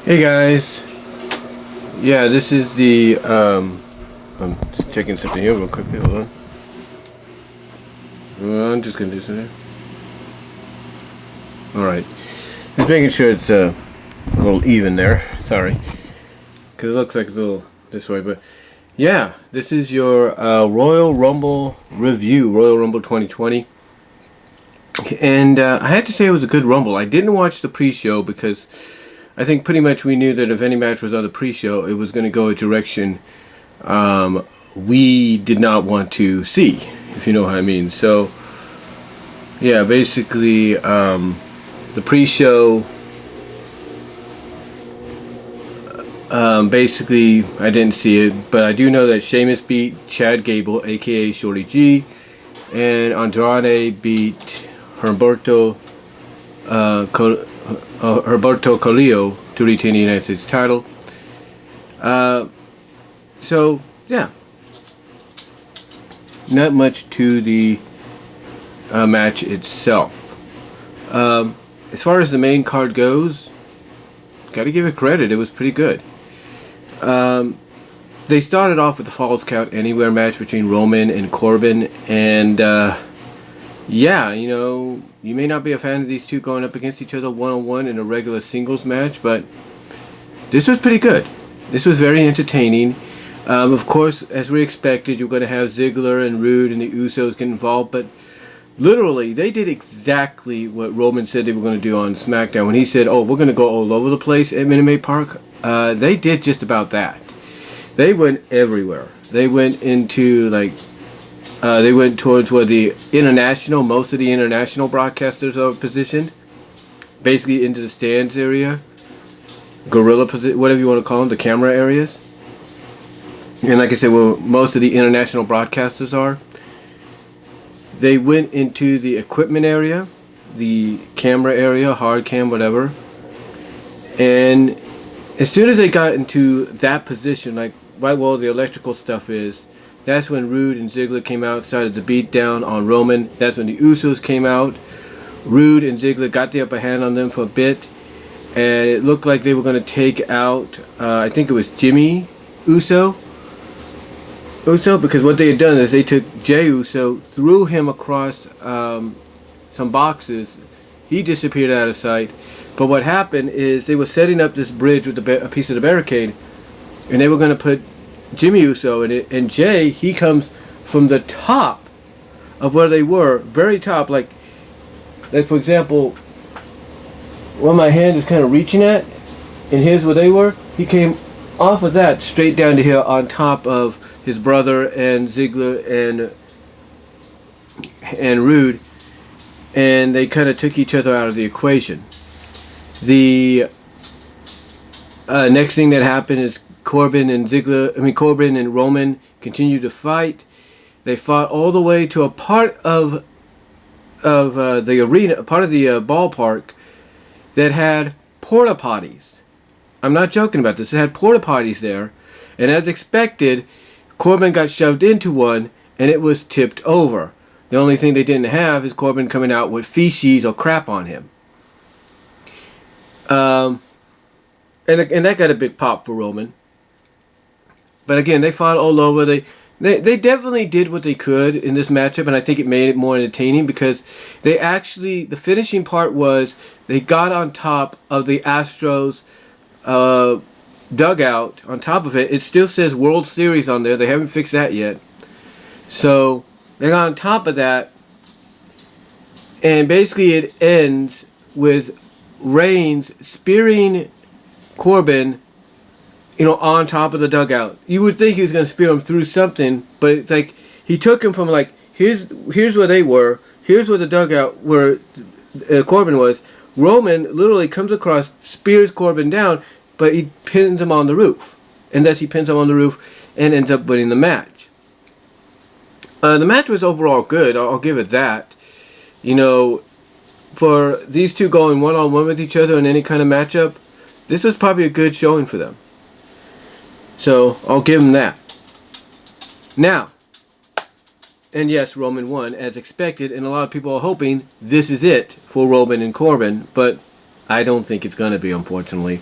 Hey guys, yeah, this is the, I'm just checking something here real quickly, hold on. I'm just gonna do something. Alright, just making sure it's a little even there, sorry, because it looks like it's a little this way, but yeah, this is your Royal Rumble review, Royal Rumble 2020, and I had to say it was a good Rumble. I didn't watch the pre-show because I think pretty much we knew that if any match was on the pre-show, it was going to go a direction we did not want to see, if you know what I mean. So, yeah, basically, the pre-show, basically, I didn't see it, but I do know that Sheamus beat Chad Gable, aka Shorty G, and Andrade beat Humberto Carrillo to retain the United States title. So, yeah. Not much to the match itself. As far as the main card goes, gotta give it credit, it was pretty good. They started off with the Falls Count Anywhere match between Roman and Corbin, and yeah, you know, you may not be a fan of these two going up against each other one-on-one in a regular singles match, but this was pretty good. This was very entertaining. Of course, as we expected, you're going to have Ziggler and Rude and the Usos get involved, but literally, they did exactly what Roman said they were going to do on SmackDown. When he said, oh, we're going to go all over the place at Minute Maid Park, they did just about that. They went everywhere. They went into, like, they went towards where the international, most of the international broadcasters are positioned. Basically into the stands area. Gorilla position, whatever you want to call them, the camera areas. And like I said, well, most of the international broadcasters are. They went into the equipment area, the camera area, hard cam, whatever. And as soon as they got into that position, like right where the electrical stuff is, that's when Rude and Ziggler came out, started the beat down on Roman. That's when the Usos came out. Rude and Ziggler got the upper hand on them for a bit. And it looked like they were going to take out, I think it was Jimmy Uso, because what they had done is they took Jey Uso, threw him across some boxes. He disappeared out of sight. But what happened is they were setting up this bridge with a piece of the barricade, and they were going to put Jimmy Uso in it. And Jey, he comes from the top of where they were, very top, like for example, where my hand is kind of reaching at, and here's where they were. He came off of that straight down to here on top of his brother and Ziggler and Rude, and they kind of took each other out of the equation. The next thing that happened is Corbin and Roman continued to fight. They fought all the way to a part of the arena, a part of the ballpark that had porta potties. I'm not joking about this. It had porta potties there, and as expected, Corbin got shoved into one, and it was tipped over. The only thing they didn't have is Corbin coming out with feces or crap on him. And that got a big pop for Roman. But again, they fought all over. They definitely did what they could in this matchup, and I think it made it more entertaining because they actually, the finishing part was they got on top of the Astros dugout. On top of it, it still says World Series on there. They haven't fixed that yet. So they got on top of that, and basically it ends with Reigns spearing Corbin, on top of the dugout. You would think he was going to spear him through something, but it's like he took him from like here's where they were, here's where the dugout where Corbin was. Roman literally comes across, spears Corbin down, but he pins him on the roof, and thus he pins him on the roof and ends up winning the match. The match was overall good. I'll give it that. For these two going one-on-one with each other in any kind of matchup, this was probably a good showing for them. So, I'll give them that. Now, and yes, Roman won as expected, and a lot of people are hoping this is it for Roman and Corbin, but I don't think it's going to be, unfortunately.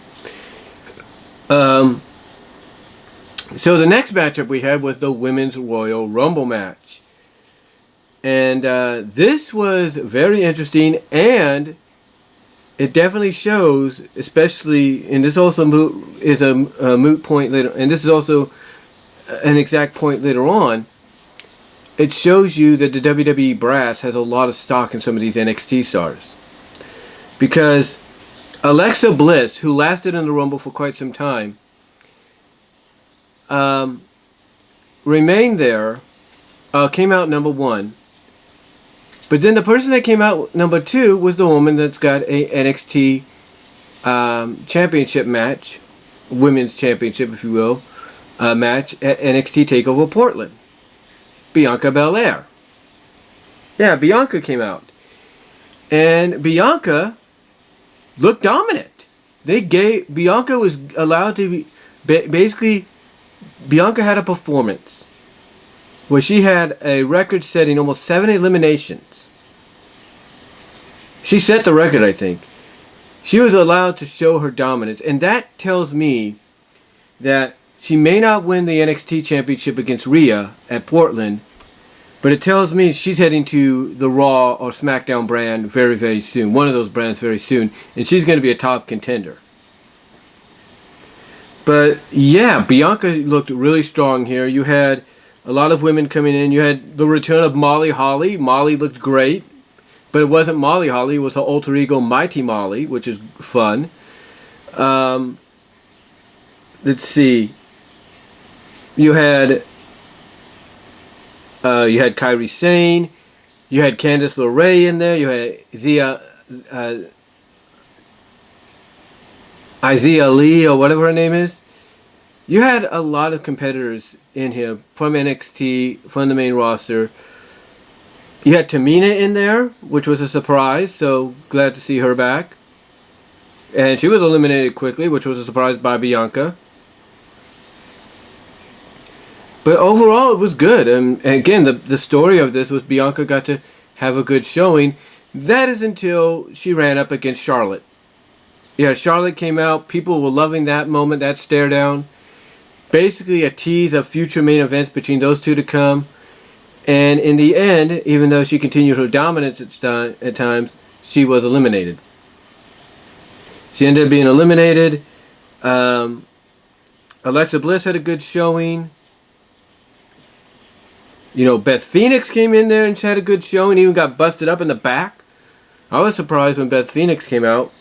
Um, so the next matchup we had was the Women's Royal Rumble match. And this was very interesting, and it definitely shows, especially, and this also is a moot point later, and this is also an exact point later on. It shows you that the WWE brass has a lot of stock in some of these NXT stars. Because Alexa Bliss, who lasted in the Rumble for quite some time, remained there, came out number 1. But then the person that came out number 2 was the woman that's got a NXT championship match, women's championship, if you will, match at NXT TakeOver Portland. Bianca Belair. Yeah, Bianca came out. And Bianca looked dominant. Bianca was allowed to be, basically, Bianca had a performance where she had a record-setting almost 7 eliminations. She set the record, I think. She was allowed to show her dominance, and that tells me that she may not win the NXT Championship against Rhea at Portland, but it tells me she's heading to the Raw or SmackDown brand very, very soon. One of those brands very soon, and she's going to be a top contender. But yeah, Bianca looked really strong here. You had a lot of women coming in. You had the return of Molly Holly. Molly looked great, but it wasn't Molly Holly. It was her alter ego, Mighty Molly, which is fun. Let's see. You had Kairi Sane. You had Candice LeRae in there. You had Isaiah Lee, or whatever her name is. You had a lot of competitors in here from NXT, from the main roster. You had Tamina in there, which was a surprise, so glad to see her back. And she was eliminated quickly, which was a surprise by Bianca. But overall, it was good. And again, the story of this was Bianca got to have a good showing. That is until she ran up against Charlotte. Yeah, Charlotte came out. People were loving that moment, that stare down. Basically a tease of future main events between those two to come. And in the end, even though she continued her dominance at times, she was eliminated. She ended up being eliminated. Alexa Bliss had a good showing. You know, Beth Phoenix came in there and she had a good showing. Even got busted up in the back. I was surprised when Beth Phoenix came out.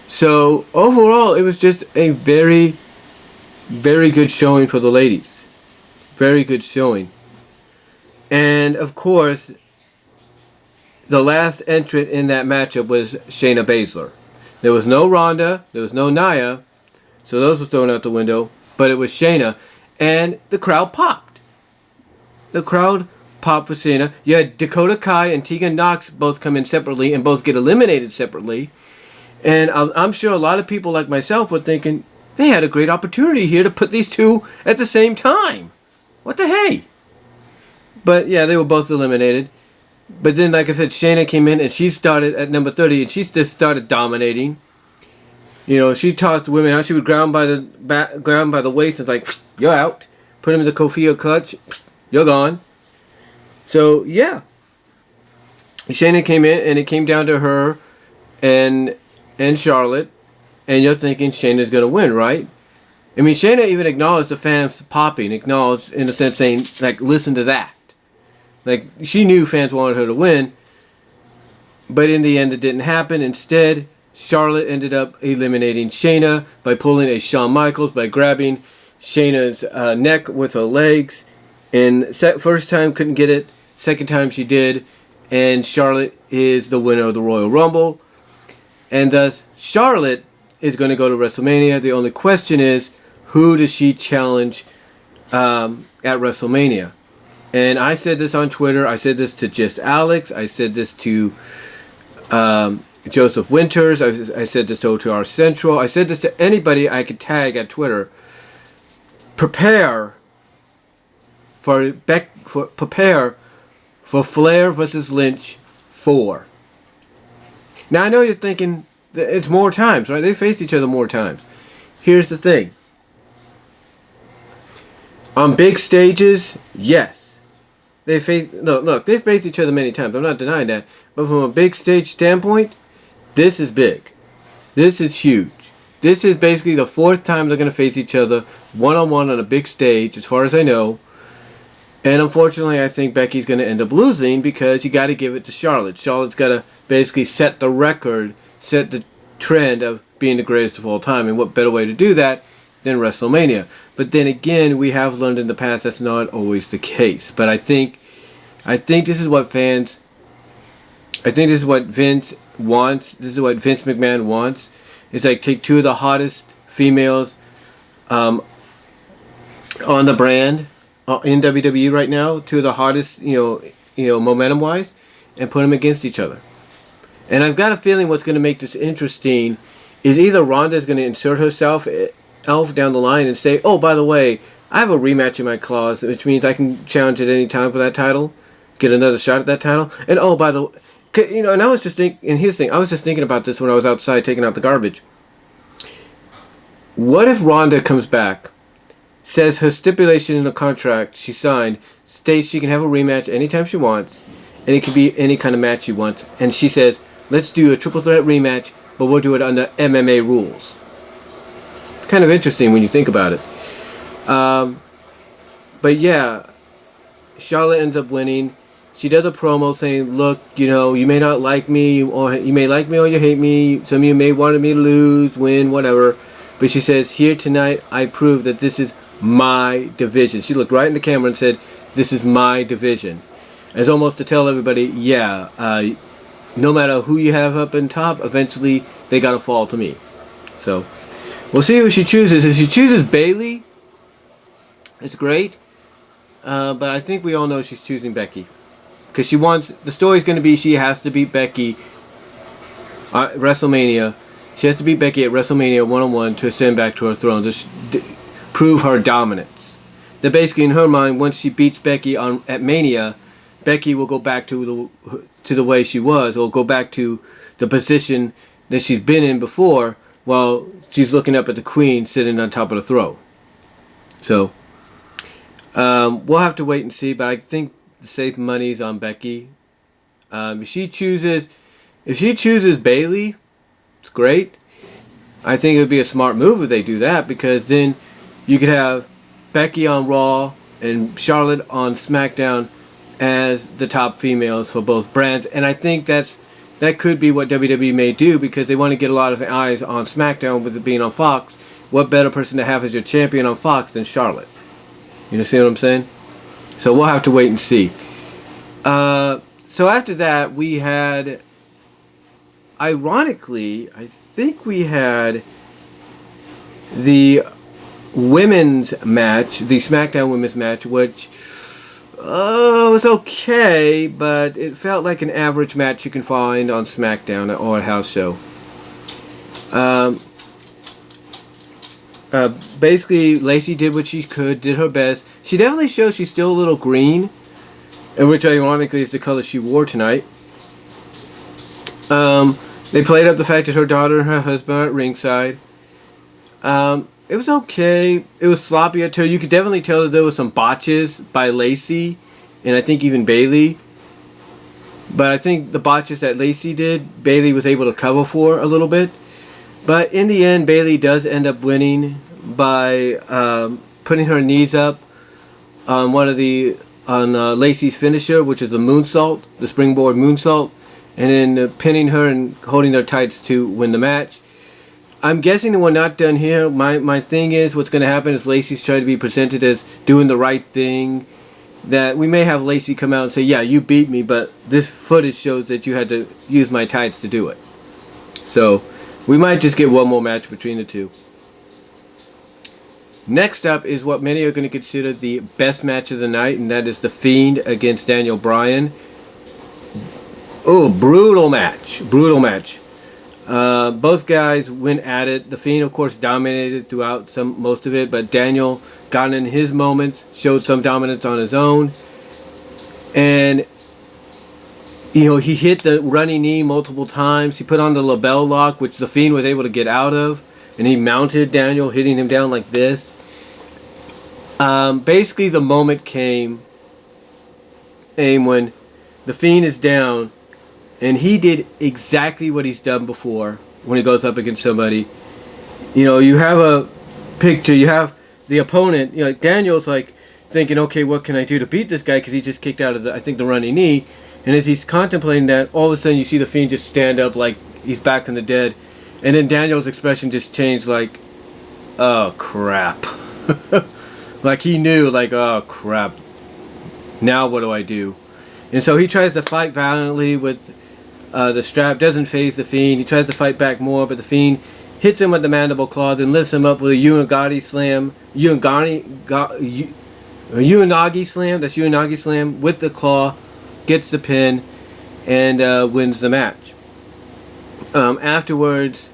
So, overall, it was just a very, very good showing for the ladies. Very good showing. And, of course, the last entrant in that matchup was Shayna Baszler. There was no Ronda. There was no Nia. So those were thrown out the window. But it was Shayna. And the crowd popped. The crowd popped for Shayna. You had Dakota Kai and Tegan Nox both come in separately and both get eliminated separately. And I'm sure a lot of people like myself were thinking, they had a great opportunity here to put these two at the same time. What the hey? But yeah, they were both eliminated. But then, like I said, Shayna came in and she started at number 30 and she just started dominating. You know, she tossed women out. She would ground by the waist and it's like, you're out. Put them in the Kofia clutch. You're gone. So, yeah. Shayna came in and it came down to her and Charlotte. And you're thinking Shayna's going to win, right? I mean, Shayna even acknowledged the fans popping. Acknowledged, in a sense, saying, like, listen to that. Like, she knew fans wanted her to win. But in the end, it didn't happen. Instead, Charlotte ended up eliminating Shayna by pulling a Shawn Michaels, by grabbing Shayna's neck with her legs. And first time couldn't get it. Second time she did. And Charlotte is the winner of the Royal Rumble. And thus, Charlotte is going to go to WrestleMania. The only question is, who does she challenge at WrestleMania? And I said this on Twitter. I said this to Just Alex. I said this to Joseph Winters. I said this to OTR Central. I said this to anybody I could tag at Twitter. Prepare for Flair versus Lynch 4. Now I know you're thinking, it's more times, right? They faced each other more times. Here's the thing. On big stages, yes. They've faced each other many times. I'm not denying that. But from a big stage standpoint, this is big. This is huge. This is basically the 4th time they're going to face each other one-on-one on a big stage, as far as I know. And unfortunately, I think Becky's going to end up losing because you got to give it to Charlotte. Charlotte's got to basically set the record, set the trend of being the greatest of all time. And what better way to do that than WrestleMania? But then again, we have learned in the past that's not always the case. But I think this is what fans... I think this is what Vince wants. This is what Vince McMahon wants. It's like take 2 of the hottest females on the brand in WWE right now, 2 of the hottest, momentum-wise, and put them against each other. And I've got a feeling what's going to make this interesting is either Ronda's going to insert herself down the line and say, oh, by the way, I have a rematch in my clause, which means I can challenge at any time for that title, get another shot at that title, and oh, by the way, and I was just thinking, and here's the thing, I was just thinking about this when I was outside taking out the garbage. What if Ronda comes back, says her stipulation in the contract she signed states she can have a rematch anytime she wants, and it can be any kind of match she wants, and she says, let's do a triple threat rematch, but we'll do it under MMA rules. It's kind of interesting when you think about it. But yeah, Charlotte ends up winning. She does a promo saying, look, you may not like me, or you may like me or you hate me. Some of you may want me to lose, win, whatever. But she says, here tonight, I prove that this is my division. She looked right in the camera and said, this is my division. As almost to tell everybody, yeah, no matter who you have up in top, eventually they got to fall to me. So, we'll see who she chooses. If she chooses Bayley, it's great. But I think we all know she's choosing Becky. Because the story's going to be she has to beat Becky at WrestleMania. She has to beat Becky at WrestleMania one-on-one to ascend back to her throne, to prove her dominance. That basically in her mind, once she beats Becky at Mania, Becky will go back to the way she was, or go back to the position that she's been in before, while she's looking up at the Queen sitting on top of the throne. So, we'll have to wait and see, but I think the safe money's on Becky. If she chooses Bayley, it's great. I think it would be a smart move if they do that, because then you could have Becky on Raw and Charlotte on SmackDown as the top females for both brands. And I think that could be what WWE may do, because they want to get a lot of eyes on SmackDown with it being on Fox. What better person to have as your champion on Fox than Charlotte? You know, see what I'm saying? So we'll have to wait and see. So after that, we had, ironically, I think we had the women's match, the SmackDown women's match, which was okay, but it felt like an average match you can find on SmackDown or a house show. Basically, Lacey did what she could, did her best. She definitely shows she's still a little green, and which ironically is the color she wore tonight. They played up the fact that her daughter and her husband are at ringside. It was okay. It was sloppy at times. You could definitely tell that there was some botches by Lacey, and I think even Bayley. But I think the botches that Lacey did, Bayley was able to cover for a little bit. But in the end, Bayley does end up winning by putting her knees up on Lacey's finisher, which is the moonsault, the springboard moonsault, and then pinning her and holding her tights to win the match. I'm guessing we're not done here. My thing is, what's going to happen is Lacey's trying to be presented as doing the right thing. That we may have Lacey come out and say, yeah, you beat me, but this footage shows that you had to use my tights to do it. So we might just get one more match between the two. Next up is what many are going to consider the best match of the night, and that is The Fiend against Daniel Bryan. Oh, brutal match. Brutal match. Both guys went at it. The Fiend, of course, dominated throughout most of it, but Daniel got in his moments, showed some dominance on his own. And You know, he hit the running knee multiple times. He put on the label lock, which the Fiend was able to get out of. And he mounted Daniel, hitting him down like this. Basically, the moment came when the Fiend is down. And he did exactly what he's done before when he goes up against somebody. You know, you have a picture. You have the opponent. You know, Daniel's like thinking, okay, what can I do to beat this guy? Because he just kicked out of I think the running knee. And as he's contemplating that, all of a sudden you see the Fiend just stand up like he's back from the dead. And then Daniel's expression just changed like, oh crap. Like he knew, like, oh crap. Now what do I do? And so he tries to fight valiantly with the strap. Doesn't phase the Fiend. He tries to fight back more, but the Fiend hits him with the mandible claw, then lifts him up with a Uranagi slam. Uranagi slam. That's Uranagi slam with the claw. Gets the pin and wins the match. Afterwards,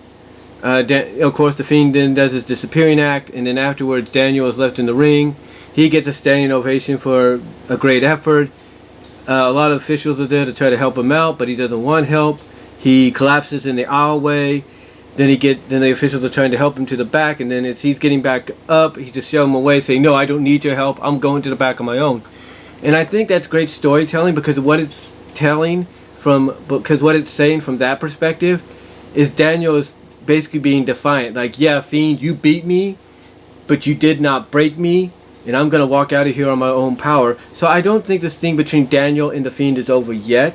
of course, the Fiend then does his disappearing act, and then afterwards, Daniel is left in the ring. He gets a standing ovation for a great effort. A lot of officials are there to try to help him out, but he doesn't want help. He collapses in the aisleway. Then the officials are trying to help him to the back, and then as he's getting back up, he just shoves him away, saying, "No, I don't need your help. I'm going to the back on my own." And I think that's great storytelling because what it's saying from that perspective is Daniel is basically being defiant. Like, yeah, Fiend, you beat me, but you did not break me, and I'm going to walk out of here on my own power. So I don't think this thing between Daniel and the Fiend is over yet.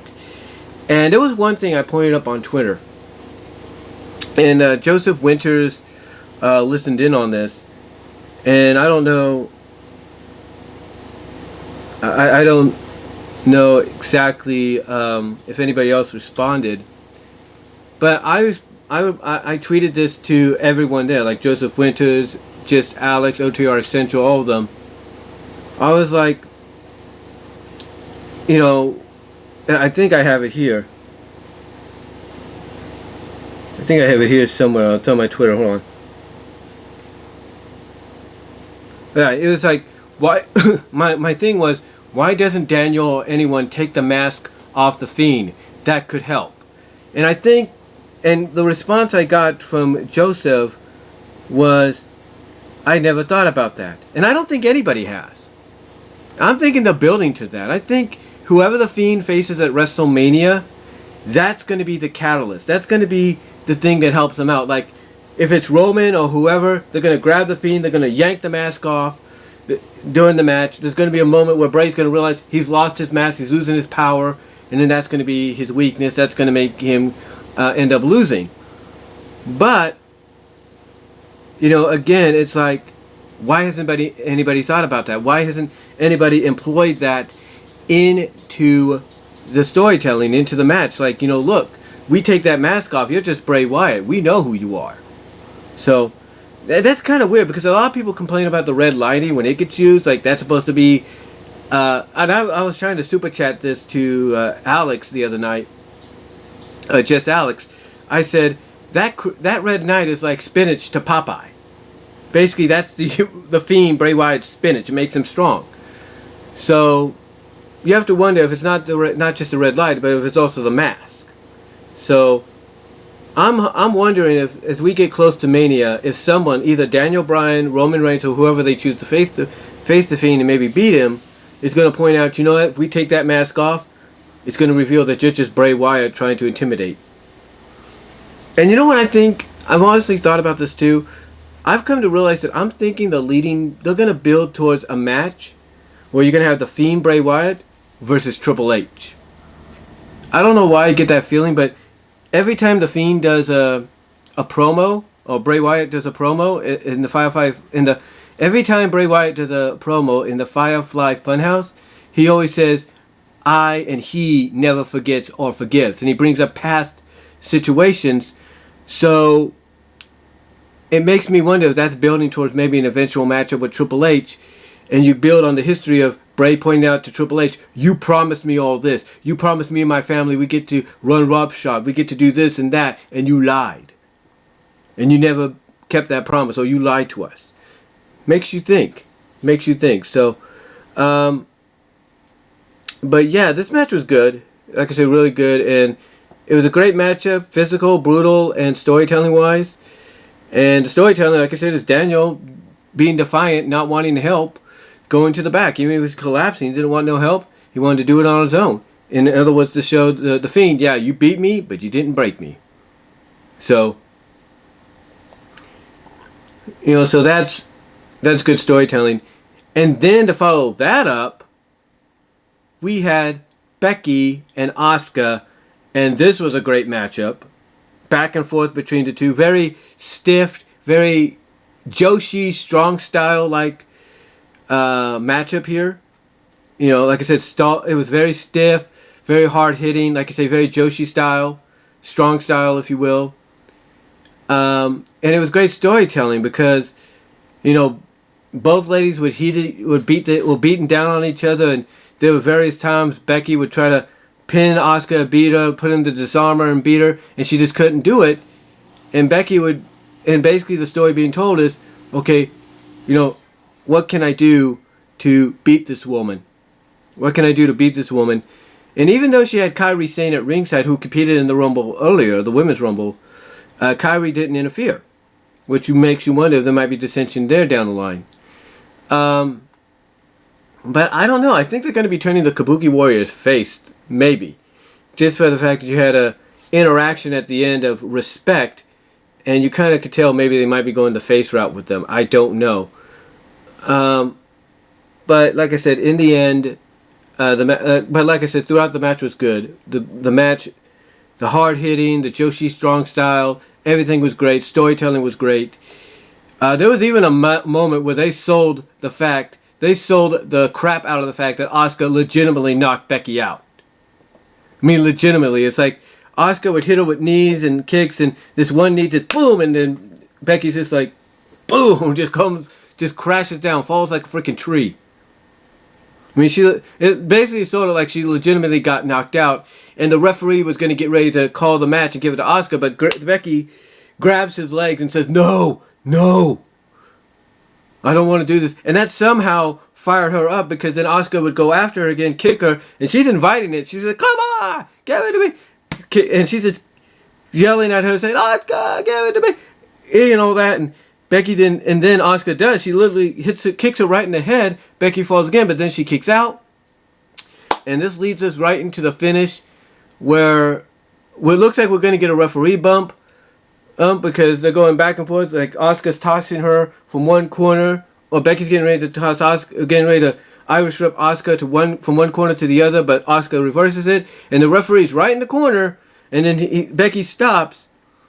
And there was one thing I pointed up on Twitter. And Joseph Winters listened in on this. And I don't know... I don't know exactly if anybody else responded, but I tweeted this to everyone there, like Joseph Winters, just Alex, OTR Central, all of them. I was like, you know, I think I have it here. I think I have it here somewhere. It's on my Twitter. Hold on. Yeah, it was like, why? my thing was, why doesn't Daniel or anyone take the mask off the Fiend? That could help. And I think, and the response I got from Joseph was, I never thought about that. And I don't think anybody has. I'm thinking they're building to that. I think whoever the Fiend faces at WrestleMania, that's going to be the catalyst. That's going to be the thing that helps them out. Like, if it's Roman or whoever, they're going to grab the Fiend, they're going to yank the mask off. During the match, there's going to be a moment where Bray's going to realize he's lost his mask, he's losing his power, and then that's going to be his weakness. That's going to make him end up losing. But, you know, again, it's like, why hasn't anybody thought about that? Why hasn't anybody employed that into the storytelling, into the match? Like, you know, look, we take that mask off, you're just Bray Wyatt. We know who you are. So... that's kind of weird because a lot of people complain about the red lighting when it gets used. Like, that's supposed to be... and I was trying to super chat this to Alex the other night. Just Alex. I said, that red light is like spinach to Popeye. Basically, that's the Fiend, Bray Wyatt's spinach. It makes him strong. So, you have to wonder if it's not just the red light, but if it's also the mask. So... I'm wondering if, as we get close to Mania, if someone, either Daniel Bryan, Roman Reigns, or whoever they choose to face the Fiend and maybe beat him, is going to point out, you know what, if we take that mask off, it's going to reveal that you're just Bray Wyatt trying to intimidate. And you know what I think? I've honestly thought about this too. I've come to realize that I'm thinking they're going to build towards a match where you're going to have the Fiend, Bray Wyatt, versus Triple H. I don't know why I get that feeling, but every time the Fiend does a promo, or Bray Wyatt does a promo in the every time Bray Wyatt does a promo in the Firefly Funhouse, he always says, "I and he never forgets or forgives," and he brings up past situations. So it makes me wonder if that's building towards maybe an eventual matchup with Triple H, and you build on the history of Bray pointing out to Triple H, "You promised me all this. You promised me and my family we get to run roughshod. We get to do this and that, and you lied. And you never kept that promise, or you lied to us." Makes you think. So, but yeah, this match was good. Like I said, really good, and it was a great matchup, physical, brutal, and storytelling wise. And the storytelling, like I said, is Daniel being defiant, not wanting to help, going to the back. Even if he was collapsing, he didn't want no help. He wanted to do it on his own. In other words, to show the Fiend, yeah, you beat me, but you didn't break me. So, so that's good storytelling. And then to follow that up, we had Becky and Asuka, and this was a great matchup. Back and forth between the two. Very stiff, very Joshi strong style like matchup here. Like I said, it was very stiff, very hard hitting. Like I say, very Joshi style, strong style, if you will. And it was great storytelling because, both ladies were beating down on each other, and there were various times Becky would try to pin Asuka, beat her, put him to disarm her and beat her, and she just couldn't do it. And and basically the story being told is, okay, what can I do to beat this woman? What can I do to beat this woman? And even though she had Kairi Sane at ringside, who competed in the Rumble earlier, the Women's Rumble, Kairi didn't interfere, which makes you wonder if there might be dissension there down the line. But I don't know. I think they're going to be turning the Kabuki Warriors face, maybe. Just for the fact that you had a interaction at the end of respect, and you kind of could tell maybe they might be going the face route with them. I don't know. But like I said, in the end, but like I said, throughout the match was good. The match, the hard hitting, the Joshi strong style, everything was great. Storytelling was great. There was even a moment where they sold the crap out of the fact that Asuka legitimately knocked Becky out. I mean, legitimately. It's like Asuka would hit her with knees and kicks, and this one knee just boom, and then Becky's just like, boom, just crashes down, falls like a freaking tree. I mean, it basically sort of like she legitimately got knocked out, and the referee was going to get ready to call the match and give it to Asuka, but Becky grabs his legs and says, no, I don't want to do this. And that somehow fired her up, because then Asuka would go after her again, kick her, and she's inviting it. She's like, come on, give it to me. And she's just yelling at her, saying, Asuka, give it to me. And all that. And Becky then Asuka does. She literally kicks her right in the head. Becky falls again, but then she kicks out. And this leads us right into the finish, where it looks like we're going to get a referee bump. Because they're going back and forth. Like Asuka's tossing her from one corner, or Becky's getting ready to toss Asuka, getting ready to Irish whip Asuka from one corner to the other, but Asuka reverses it, and the referee's right in the corner, and then Becky stops,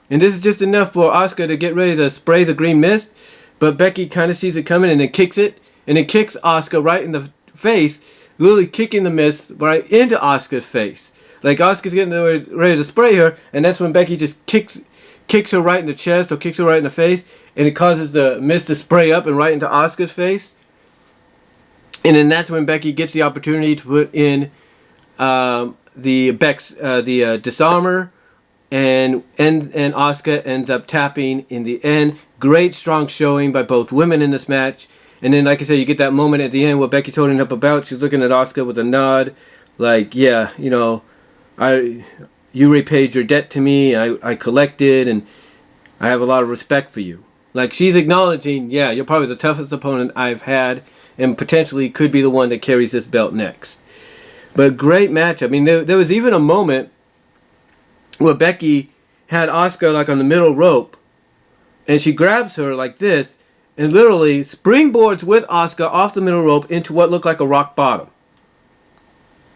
and this is just enough for Asuka to get ready to spray the green mist, but Becky kind of sees it coming and then kicks it, and then kicks Asuka right in the face, literally kicking the mist right into Asuka's face. Like Asuka's getting ready to spray her, and that's when Becky just kicks her right in the chest or kicks her right in the face, and it causes the mist to spray up and right into Asuka's face. And then that's when Becky gets the opportunity to put in the disarmer, and Asuka ends up tapping in the end. Great strong showing by both women in this match. And then, like I said, you get that moment at the end where Becky's holding up a belt. She's looking at Asuka with a nod, like, yeah, you repaid your debt to me, I collected, and I have a lot of respect for you. Like, she's acknowledging, yeah, you're probably the toughest opponent I've had, and potentially could be the one that carries this belt next. But great match. I mean, there was even a moment where Becky had Asuka like on the middle rope, and she grabs her like this, and literally springboards with Asuka off the middle rope into what looked like a rock bottom.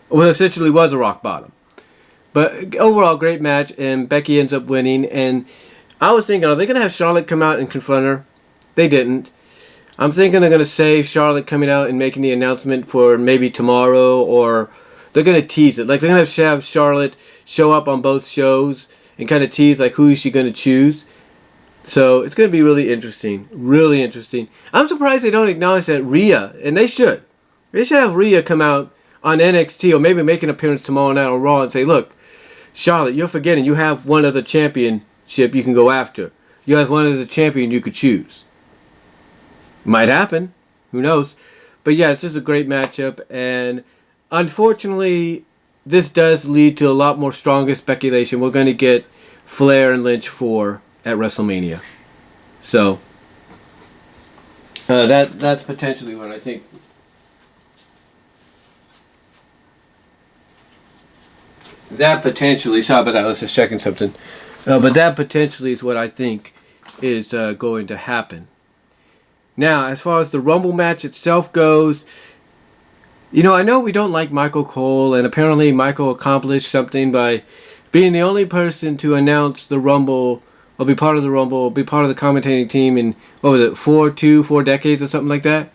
Well, essentially was a rock bottom. But overall, great match, and Becky ends up winning. And I was thinking, are they going to have Charlotte come out and confront her? They didn't. I'm thinking they're going to save Charlotte coming out and making the announcement for maybe tomorrow, or they're going to tease it. Like, they're going to have Charlotte show up on both shows and kind of tease, like, who is she going to choose. So it's going to be really interesting. Really interesting. I'm surprised they don't acknowledge that Rhea, and they should. They should have Rhea come out on NXT, or maybe make an appearance tomorrow night on Raw and say, look, Charlotte, you're forgetting you have one other championship you can go after. You have one other champion you could choose. Might happen. Who knows? But yeah, it's just a great matchup. And unfortunately, this does lead to a lot more stronger speculation. We're going to get Flair and Lynch 4 at WrestleMania. So, that's potentially what I think. That potentially, sorry about that, I was just checking something. But that potentially is what I think is going to happen. Now, as far as the Rumble match itself goes, you know, I know we don't like Michael Cole, and apparently Michael accomplished something by being the only person to announce the Rumble, or be part of the Rumble, be part of the commentating team in, what was it, 4 decades or something like that?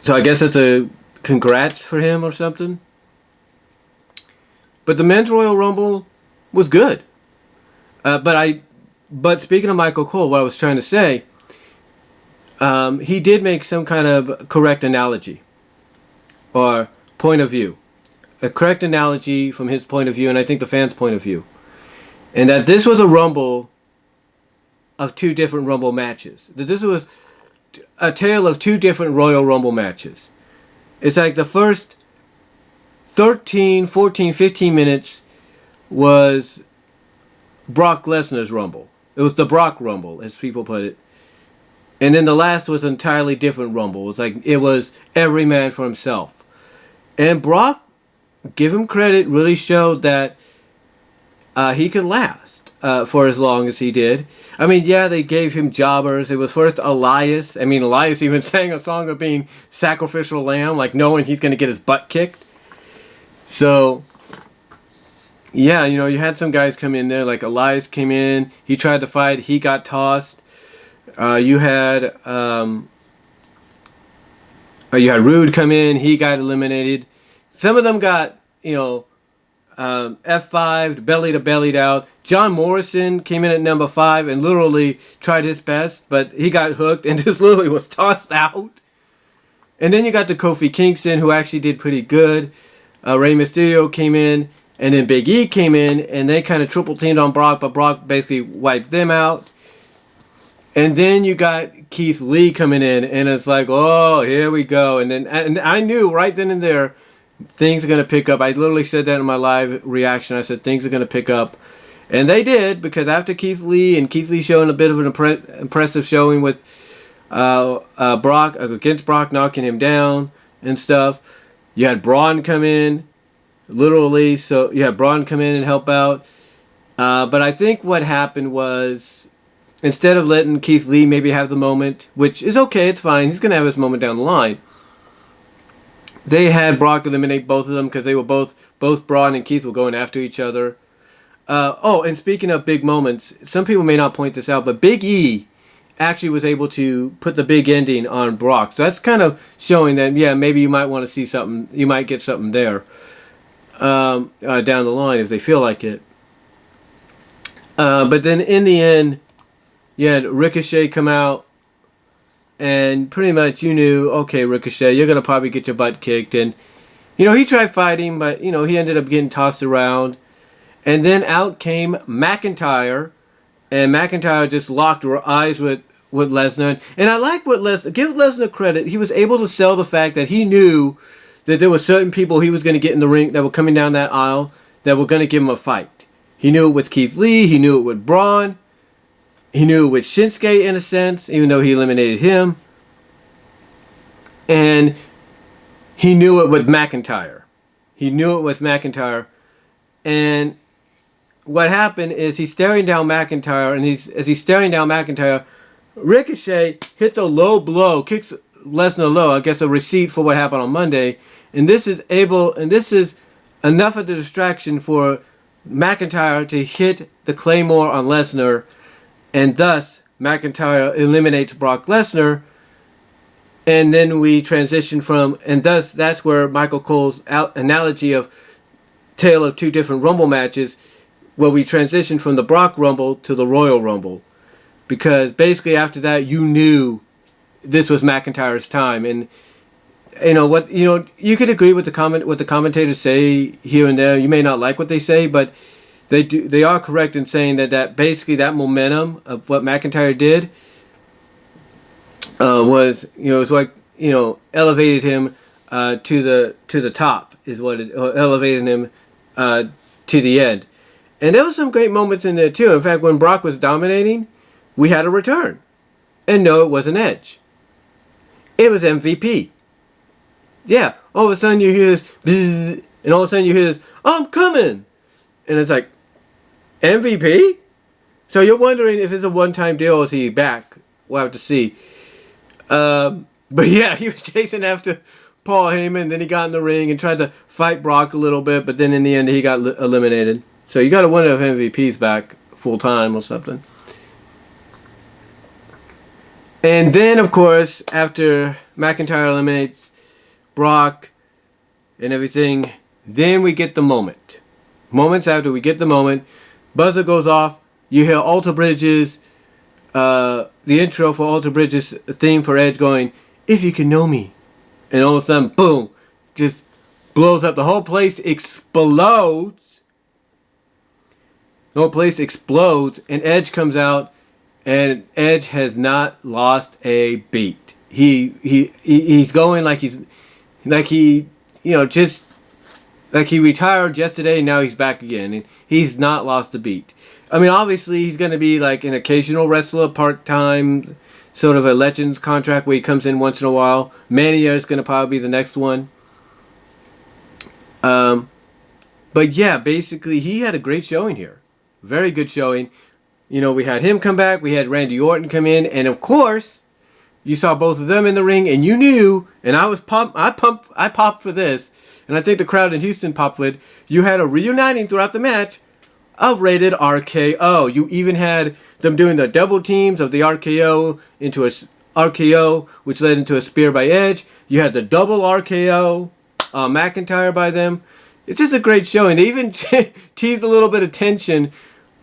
So I guess that's a congrats for him or something. But the Men's Royal Rumble was good. But speaking of Michael Cole, what I was trying to say, he did make some kind of correct analogy or point of view. A correct analogy from his point of view, and I think the fans' point of view. And that this was a Rumble of 2 different Rumble matches. That this was a tale of 2 different Royal Rumble matches. It's like the first 13, 14, 15 minutes was Brock Lesnar's Rumble. It was the Brock Rumble, as people put it. And then the last was an entirely different Rumble. It was every man for himself. And Brock, give him credit, really showed that he could last for as long as he did. I mean, yeah, they gave him jobbers. It was first Elias. I mean, Elias even sang a song of being sacrificial lamb, like knowing he's going to get his butt kicked. So, yeah, you know, you had some guys come in there, like Elias came in. He tried to fight. He got tossed. You had Rude come in. He got eliminated. Some of them got, you know, F5'd, belly to bellied out. John Morrison came in at number 5 and literally tried his best, but he got hooked and just literally was tossed out. And then you got the Kofi Kingston, who actually did pretty good. Rey Mysterio came in, and then Big E came in, and they kind of triple teamed on Brock, but Brock basically wiped them out. And then you got Keith Lee coming in, and it's like, oh, here we go. And I knew right then and there, things are going to pick up. I literally said that in my live reaction. I said things are going to pick up. And they did, because after Keith Lee showing a bit of an impressive showing with Brock, against Brock, knocking him down and stuff, you had Braun come in, literally. So you had Braun come in and help out. But I think what happened was, instead of letting Keith Lee maybe have the moment, which is okay, it's fine, he's going to have his moment down the line, they had Brock eliminate both of them because they were both Braun and Keith were going after each other. And speaking of big moments, some people may not point this out, but Big E actually was able to put the big ending on Brock. So that's kind of showing that, yeah, maybe you might want to see something, you might get something there down the line if they feel like it. But then in the end, you had Ricochet come out, and pretty much you knew, okay, Ricochet, you're going to probably get your butt kicked. And, you know, he tried fighting, but, you know, he ended up getting tossed around. And then out came McIntyre, and McIntyre just locked eyes with Lesnar. And I like what Lesnar, give Lesnar credit, he was able to sell the fact that he knew that there were certain people he was going to get in the ring that were coming down that aisle that were going to give him a fight. He knew it with Keith Lee, he knew it with Braun, he knew it with Shinsuke in a sense, even though he eliminated him. And he knew it with McIntyre. And what happened is he's staring down McIntyre, and as he's staring down McIntyre, Ricochet hits a low blow, kicks Lesnar low, I guess a receipt for what happened on Monday. And this is enough of the distraction for McIntyre to hit the Claymore on Lesnar, and thus McIntyre eliminates Brock Lesnar. And then we transition that's where Michael Cole's analogy of tale of 2 different Rumble matches, where we transition from the Brock Rumble to the Royal Rumble. Because basically after that, you knew this was McIntyre's time. And you could agree with what the commentators say here and there. You may not like what they say, but they are correct in saying that basically that momentum of what McIntyre did was, elevated him to the top. is what elevated him to the end. And there was some great moments in there too. In fact, when Brock was dominating, we had a return. And no, it wasn't Edge. It was MVP. Yeah, all of a sudden you hear this, bzzz, and all of a sudden you hear this, I'm coming! And it's like, MVP? So you're wondering if it's a one-time deal or is he back? We'll have to see. But yeah, he was chasing after Paul Heyman, then he got in the ring and tried to fight Brock a little bit, but then in the end he got eliminated. So you gotta wonder if MVP's back full-time or something. And then, of course, after McIntyre eliminates Brock and everything, then we get the moment. Moments after we get the moment, buzzer goes off, you hear Alter Bridges, the intro for Alter Bridges' theme for Edge going, if you can know me. And all of a sudden, boom, just blows up. The whole place explodes. The whole place explodes, and Edge comes out, and Edge has not lost a beat. He's going like he retired yesterday, and now he's back again. And he's not lost a beat. I mean, obviously, he's going to be like an occasional wrestler, part-time, sort of a Legends contract where he comes in once in a while. Mania is going to probably be the next one. But yeah, basically, he had a great showing here. Very good showing. You know, we had him come back, we had Randy Orton come in, and of course, you saw both of them in the ring, and you knew, and I was pumped, I popped for this, and I think the crowd in Houston popped with it. You had a reuniting throughout the match of Rated RKO. You even had them doing the double teams of the RKO into a RKO, which led into a spear by Edge. You had the double RKO McIntyre by them. It's just a great showing. They even teased a little bit of tension.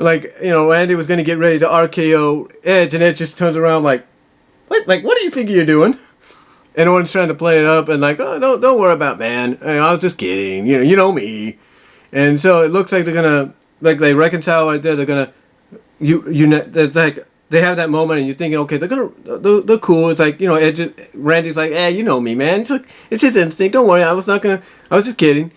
Like, you know, Randy was going to get ready to RKO Edge, and Edge just turns around like, what? Like, what do you think you're doing? And Orton's trying to play it up, and like, oh, don't worry about, man. I was just kidding. You know me. And so it looks like they're gonna, like, they reconcile right there. They're gonna, it's like they have that moment, and you're thinking, okay, they're cool. It's like, you know, Edge, Randy's like, you know me, man. It's like, it's his instinct. Don't worry. I was just kidding.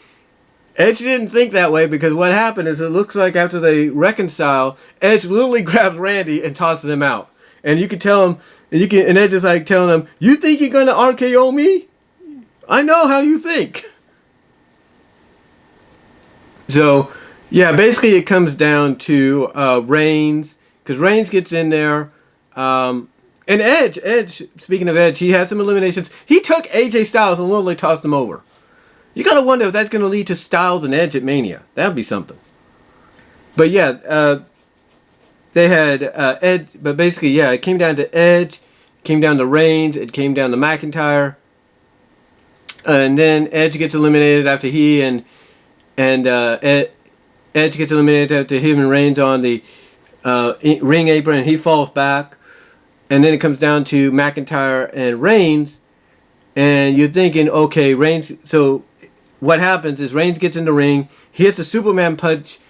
Edge didn't think that way, because what happened is it looks like after they reconcile, Edge literally grabs Randy and tosses him out. And you can tell him, and Edge is like telling him, you think you're going to RKO me? I know how you think. So, yeah, basically it comes down to Reigns, because Reigns gets in there. And Edge, speaking of Edge, he had some eliminations. He took AJ Styles and literally tossed him over. You gotta wonder if that's gonna lead to Styles and Edge at Mania. That'd be something. But yeah, they had Edge. But basically, yeah, it came down to Edge, it came down to Reigns, it came down to McIntyre, and then Edge gets eliminated after he and Edge gets eliminated after him and Reigns on the ring apron, and he falls back, and then it comes down to McIntyre and Reigns, and you're thinking, okay, Reigns. So what happens is Reigns gets in the ring, he hits a Superman punch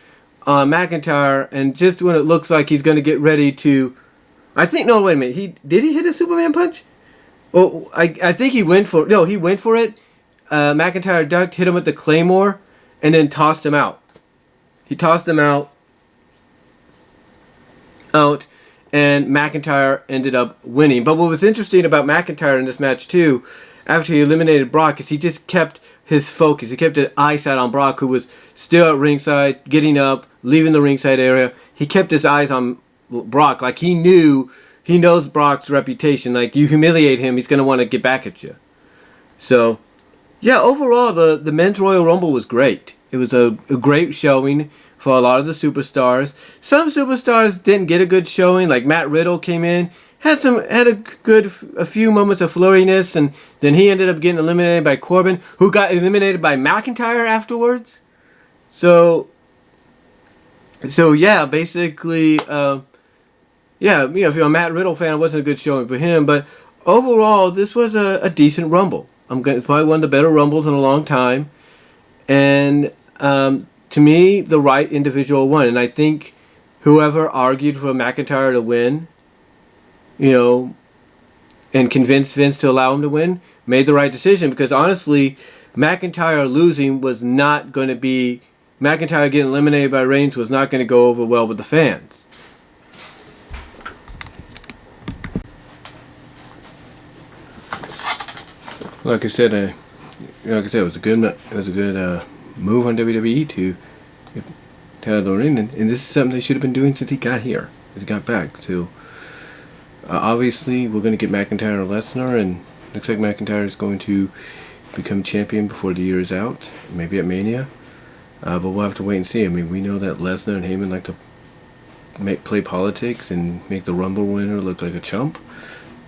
on McIntyre, and just when it looks like he's going to get ready to, I think, no, wait a minute, did he hit a Superman punch? Well, I think he went for it. McIntyre ducked, hit him with the Claymore, and then tossed him out. He tossed him out, and McIntyre ended up winning. But what was interesting about McIntyre in this match too, after he eliminated Brock, is he just kept his focus. He kept his eyesight on Brock, who was still at ringside, getting up, leaving the ringside area. He kept his eyes on Brock, like he knows Brock's reputation. Like, you humiliate him, he's going to want to get back at you. So, yeah, overall, the men's Royal Rumble was great. It was a great showing for a lot of the superstars. Some superstars didn't get a good showing, like Matt Riddle came in, had a few moments of flurriness, and then he ended up getting eliminated by Corbin, who got eliminated by McIntyre afterwards. So yeah, basically, if you're a Matt Riddle fan, it wasn't a good showing for him, but overall, this was a decent Rumble. It's probably one of the better Rumbles in a long time, and to me, the right individual won, and I think whoever argued for McIntyre to win, and convinced Vince to allow him to win, made the right decision, because honestly, McIntyre losing was not going to be... McIntyre getting eliminated by Reigns was not going to go over well with the fans. Like I said, it was a good move on WWE to get out of the ring, and this is something they should have been doing since he got here, since he got back. So obviously, we're going to get McIntyre or Lesnar, and looks like McIntyre is going to become champion before the year is out, maybe at Mania. But we'll have to wait and see. I mean, we know that Lesnar and Heyman like to play politics and make the Rumble winner look like a chump.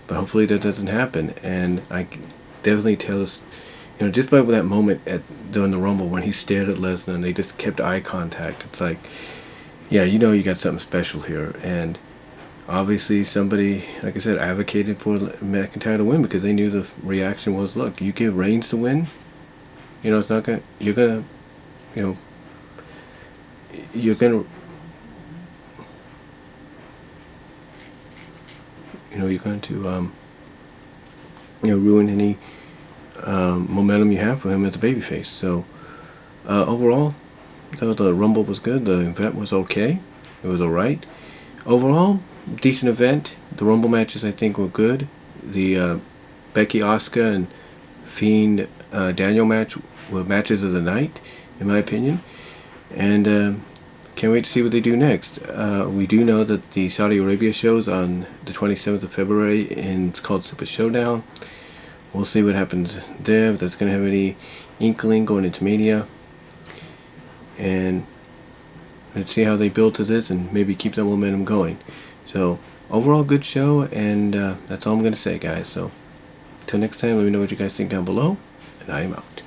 But hopefully that doesn't happen. And I definitely tell us, just by that moment during the Rumble when he stared at Lesnar and they just kept eye contact, it's like, yeah, you got something special here. And obviously somebody, like I said, advocated for McIntyre to win because they knew the reaction was, look, you give Reigns to win, it's not gonna, you're gonna ruin any momentum you have for him as a babyface. So overall, the Rumble was good. The event was okay. It was alright. Overall, decent event. The Rumble matches I think were good. The Becky, Asuka, and Fiend Daniel match were matches of the night, in my opinion. And can't wait to see what they do next. We do know that the Saudi Arabia show's on the 27th of February, and it's called Super Showdown. We'll see what happens there, if that's going to have any inkling going into Mania. And let's see how they build to this and maybe keep that momentum going. So, overall good show, and that's all I'm going to say, guys. So, until next time, let me know what you guys think down below, and I am out.